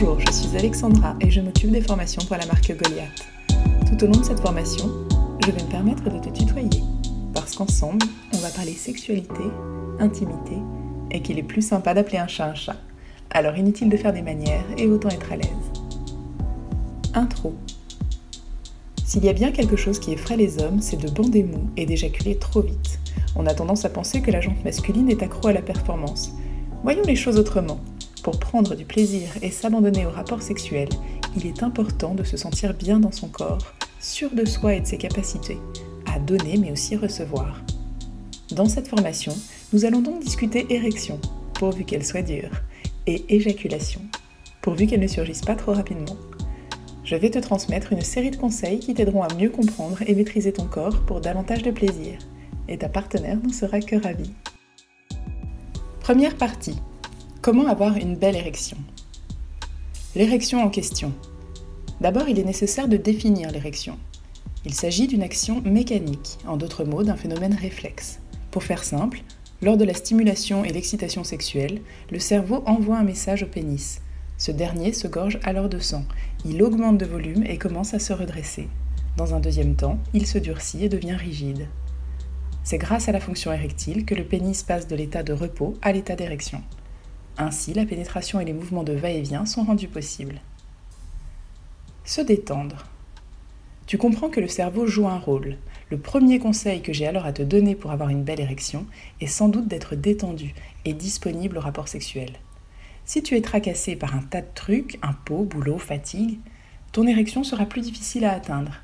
Bonjour, je suis Alexandra et je m'occupe des formations pour la marque Goliath. Tout au long de cette formation, je vais me permettre de te tutoyer, parce qu'ensemble, on va parler sexualité, intimité, et qu'il est plus sympa d'appeler un chat un chat. Alors inutile de faire des manières et autant être à l'aise. Intro. S'il y a bien quelque chose qui effraie les hommes, c'est de bander mou et d'éjaculer trop vite. On a tendance à penser que la jante masculine est accro à la performance. Voyons les choses autrement. Pour prendre du plaisir et s'abandonner au rapport sexuel, il est important de se sentir bien dans son corps, sûr de soi et de ses capacités, à donner mais aussi recevoir. Dans cette formation, nous allons donc discuter érection, pourvu qu'elle soit dure, et éjaculation, pourvu qu'elle ne surgisse pas trop rapidement. Je vais te transmettre une série de conseils qui t'aideront à mieux comprendre et maîtriser ton corps pour davantage de plaisir, et ta partenaire n'en sera que ravie. Première partie. Comment avoir une belle érection ? L'érection en question. D'abord, il est nécessaire de définir l'érection. Il s'agit d'une action mécanique, en d'autres mots, d'un phénomène réflexe. Pour faire simple, lors de la stimulation et l'excitation sexuelle, le cerveau envoie un message au pénis. Ce dernier se gorge alors de sang. Il augmente de volume et commence à se redresser. Dans un deuxième temps, il se durcit et devient rigide. C'est grâce à la fonction érectile que le pénis passe de l'état de repos à l'état d'érection. Ainsi, la pénétration et les mouvements de va-et-vient sont rendus possibles. Se détendre. Tu comprends que le cerveau joue un rôle. Le premier conseil que j'ai alors à te donner pour avoir une belle érection est sans doute d'être détendu et disponible au rapport sexuel. Si tu es tracassé par un tas de trucs, impôts, boulot, fatigue, ton érection sera plus difficile à atteindre.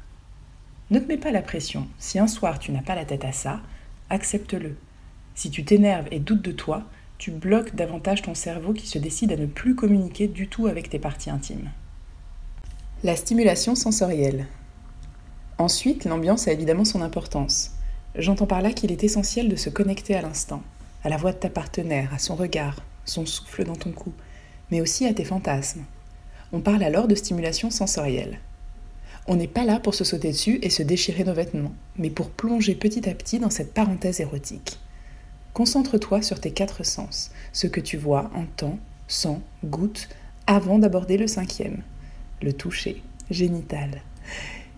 Ne te mets pas la pression. Si un soir tu n'as pas la tête à ça, accepte-le. Si tu t'énerves et doutes de toi, tu bloques davantage ton cerveau qui se décide à ne plus communiquer du tout avec tes parties intimes. La stimulation sensorielle. Ensuite, l'ambiance a évidemment son importance. J'entends par là qu'il est essentiel de se connecter à l'instant, à la voix de ta partenaire, à son regard, son souffle dans ton cou, mais aussi à tes fantasmes. On parle alors de stimulation sensorielle. On n'est pas là pour se sauter dessus et se déchirer nos vêtements, mais pour plonger petit à petit dans cette parenthèse érotique. Concentre-toi sur tes 4 sens, ce que tu vois, entends, sens, goûtes, avant d'aborder le 5e, le toucher, génital.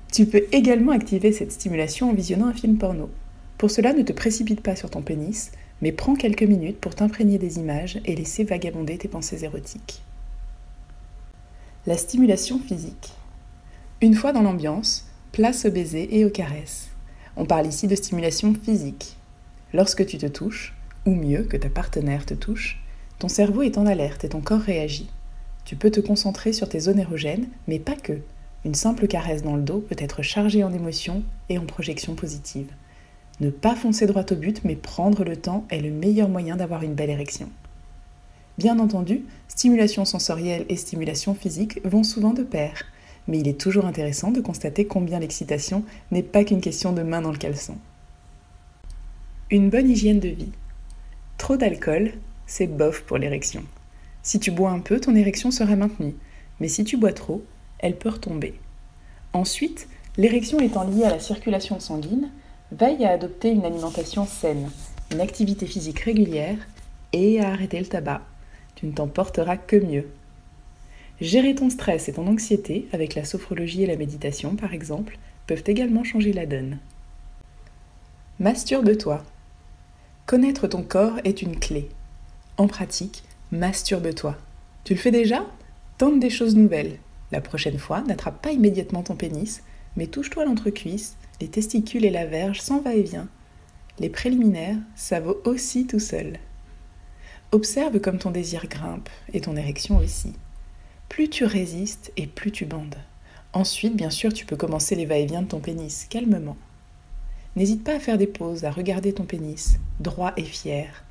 Tu peux également activer cette stimulation en visionnant un film porno. Pour cela, ne te précipite pas sur ton pénis, mais prends quelques minutes pour t'imprégner des images et laisser vagabonder tes pensées érotiques. La stimulation physique. Une fois dans l'ambiance, place au baiser et aux caresses. On parle ici de stimulation physique. Lorsque tu te touches, ou mieux que ta partenaire te touche, ton cerveau est en alerte et ton corps réagit. Tu peux te concentrer sur tes zones érogènes, mais pas que. Une simple caresse dans le dos peut être chargée en émotions et en projections positives. Ne pas foncer droit au but, mais prendre le temps est le meilleur moyen d'avoir une belle érection. Bien entendu, stimulation sensorielle et stimulation physique vont souvent de pair, mais il est toujours intéressant de constater combien l'excitation n'est pas qu'une question de main dans le caleçon. Une bonne hygiène de vie. Trop d'alcool, c'est bof pour l'érection. Si tu bois un peu, ton érection sera maintenue, mais si tu bois trop, elle peut retomber. Ensuite, l'érection étant liée à la circulation sanguine, veille à adopter une alimentation saine, une activité physique régulière et à arrêter le tabac. Tu ne t'en porteras que mieux. Gérer ton stress et ton anxiété, avec la sophrologie et la méditation par exemple, peuvent également changer la donne. Masturbe-toi. Connaître ton corps est une clé. En pratique, masturbe-toi. Tu le fais déjà ? Tente des choses nouvelles. La prochaine fois, n'attrape pas immédiatement ton pénis, mais touche-toi l'entrecuisse, les testicules et la verge sans va-et-vient. Les préliminaires, ça vaut aussi tout seul. Observe comme ton désir grimpe, et ton érection aussi. Plus tu résistes et plus tu bandes. Ensuite, bien sûr, tu peux commencer les va-et-vient de ton pénis, calmement. N'hésite pas à faire des pauses, à regarder ton pénis, droit et fier.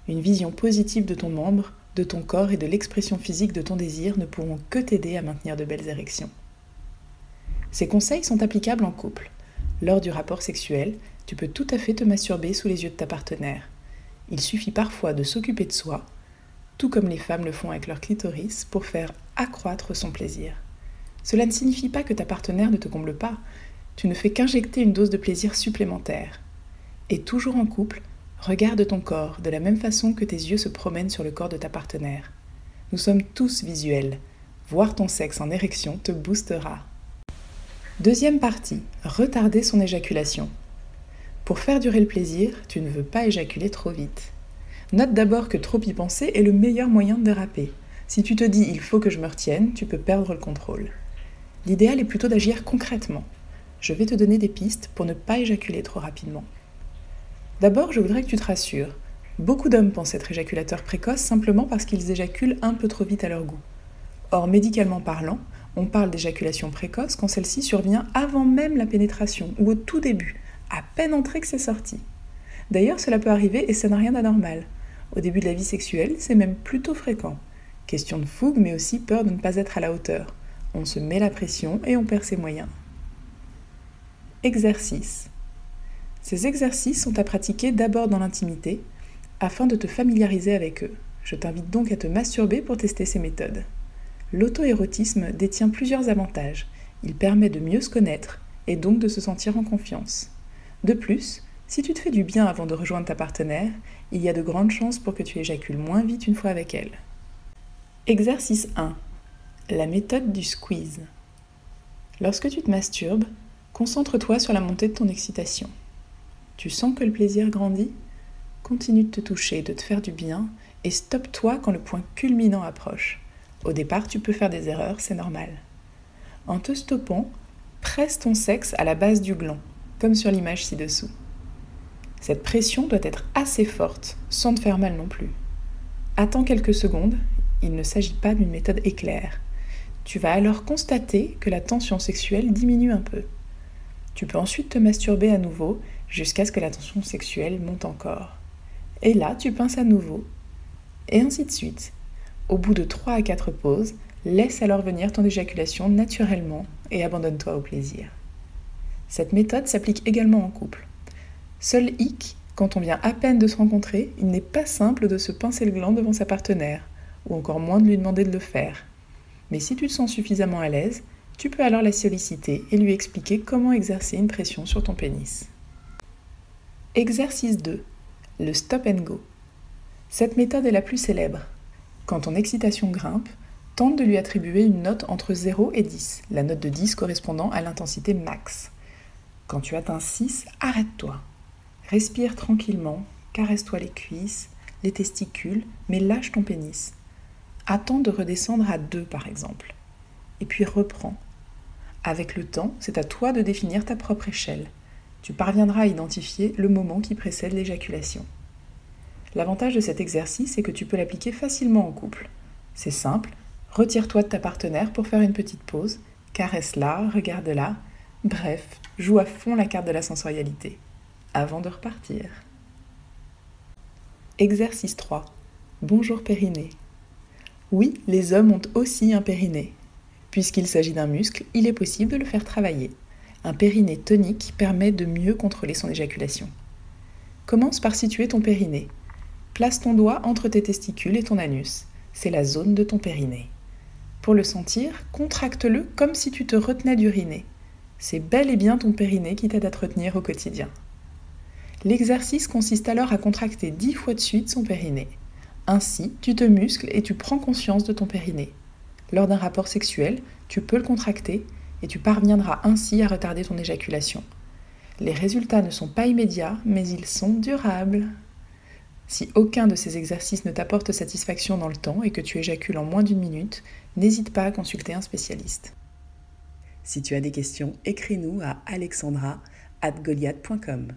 Une vision positive de ton membre, de ton corps et de l'expression physique de ton désir ne pourront que t'aider à maintenir de belles érections. Ces conseils sont applicables en couple. Lors du rapport sexuel, tu peux tout à fait te masturber sous les yeux de ta partenaire. Il suffit parfois de s'occuper de soi, tout comme les femmes le font avec leur clitoris, pour faire accroître son plaisir. Cela ne signifie pas que ta partenaire ne te comble pas. Tu ne fais qu'injecter une dose de plaisir supplémentaire. Et toujours en couple, regarde ton corps de la même façon que tes yeux se promènent sur le corps de ta partenaire. Nous sommes tous visuels. Voir ton sexe en érection te boostera. Deuxième partie, retarder son éjaculation. Pour faire durer le plaisir, tu ne veux pas éjaculer trop vite. Note d'abord que trop y penser est le meilleur moyen de déraper. Si tu te dis « il faut que je me retienne », tu peux perdre le contrôle. L'idéal est plutôt d'agir concrètement. Je vais te donner des pistes pour ne pas éjaculer trop rapidement. D'abord, je voudrais que tu te rassures. Beaucoup d'hommes pensent être éjaculateurs précoces simplement parce qu'ils éjaculent un peu trop vite à leur goût. Or, médicalement parlant, on parle d'éjaculation précoce quand celle-ci survient avant même la pénétration ou au tout début, à peine entré que c'est sorti. D'ailleurs, cela peut arriver et ça n'a rien d'anormal. Au début de la vie sexuelle, c'est même plutôt fréquent. Question de fougue, mais aussi peur de ne pas être à la hauteur. On se met la pression et on perd ses moyens. Exercices. Ces exercices sont à pratiquer d'abord dans l'intimité, afin de te familiariser avec eux. Je t'invite donc à te masturber pour tester ces méthodes. L'auto-érotisme détient plusieurs avantages. Il permet de mieux se connaître et donc de se sentir en confiance. De plus, si tu te fais du bien avant de rejoindre ta partenaire, il y a de grandes chances pour que tu éjacules moins vite une fois avec elle. Exercice 1. La méthode du squeeze. Lorsque tu te masturbes, concentre-toi sur la montée de ton excitation. Tu sens que le plaisir grandit ? Continue de te toucher, de te faire du bien et stoppe-toi quand le point culminant approche. Au départ, tu peux faire des erreurs, c'est normal. En te stoppant, presse ton sexe à la base du gland, comme sur l'image ci-dessous. Cette pression doit être assez forte, sans te faire mal non plus. Attends quelques secondes, il ne s'agit pas d'une méthode éclair. Tu vas alors constater que la tension sexuelle diminue un peu. Tu peux ensuite te masturber à nouveau jusqu'à ce que la tension sexuelle monte encore. Et là, tu pinces à nouveau. Et ainsi de suite. Au bout de 3 à 4 pauses, laisse alors venir ton éjaculation naturellement et abandonne-toi au plaisir. Cette méthode s'applique également en couple. Seul hic, quand on vient à peine de se rencontrer, il n'est pas simple de se pincer le gland devant sa partenaire, ou encore moins de lui demander de le faire. Mais si tu te sens suffisamment à l'aise, tu peux alors la solliciter et lui expliquer comment exercer une pression sur ton pénis. Exercice 2. Le stop and go. Cette méthode est la plus célèbre. Quand ton excitation grimpe, tente de lui attribuer une note entre 0 et 10, la note de 10 correspondant à l'intensité max. Quand tu atteins 6, arrête-toi. Respire tranquillement, caresse-toi les cuisses, les testicules, mais lâche ton pénis. Attends de redescendre à 2 par exemple. Et puis reprends. Avec le temps, c'est à toi de définir ta propre échelle. Tu parviendras à identifier le moment qui précède l'éjaculation. L'avantage de cet exercice est que tu peux l'appliquer facilement en couple. C'est simple, retire-toi de ta partenaire pour faire une petite pause, caresse-la, regarde-la, bref, joue à fond la carte de la sensorialité, avant de repartir. Exercice 3. Bonjour périnée. Oui, les hommes ont aussi un périnée. Puisqu'il s'agit d'un muscle, il est possible de le faire travailler. Un périnée tonique permet de mieux contrôler son éjaculation. Commence par situer ton périnée. Place ton doigt entre tes testicules et ton anus. C'est la zone de ton périnée. Pour le sentir, contracte-le comme si tu te retenais d'uriner. C'est bel et bien ton périnée qui t'aide à te retenir au quotidien. L'exercice consiste alors à contracter 10 fois de suite son périnée. Ainsi, tu te muscles et tu prends conscience de ton périnée. Lors d'un rapport sexuel, tu peux le contracter et tu parviendras ainsi à retarder ton éjaculation. Les résultats ne sont pas immédiats, mais ils sont durables. Si aucun de ces exercices ne t'apporte satisfaction dans le temps et que tu éjacules en moins d'1 minute, n'hésite pas à consulter un spécialiste. Si tu as des questions, écris-nous à alexandra@goliath.com.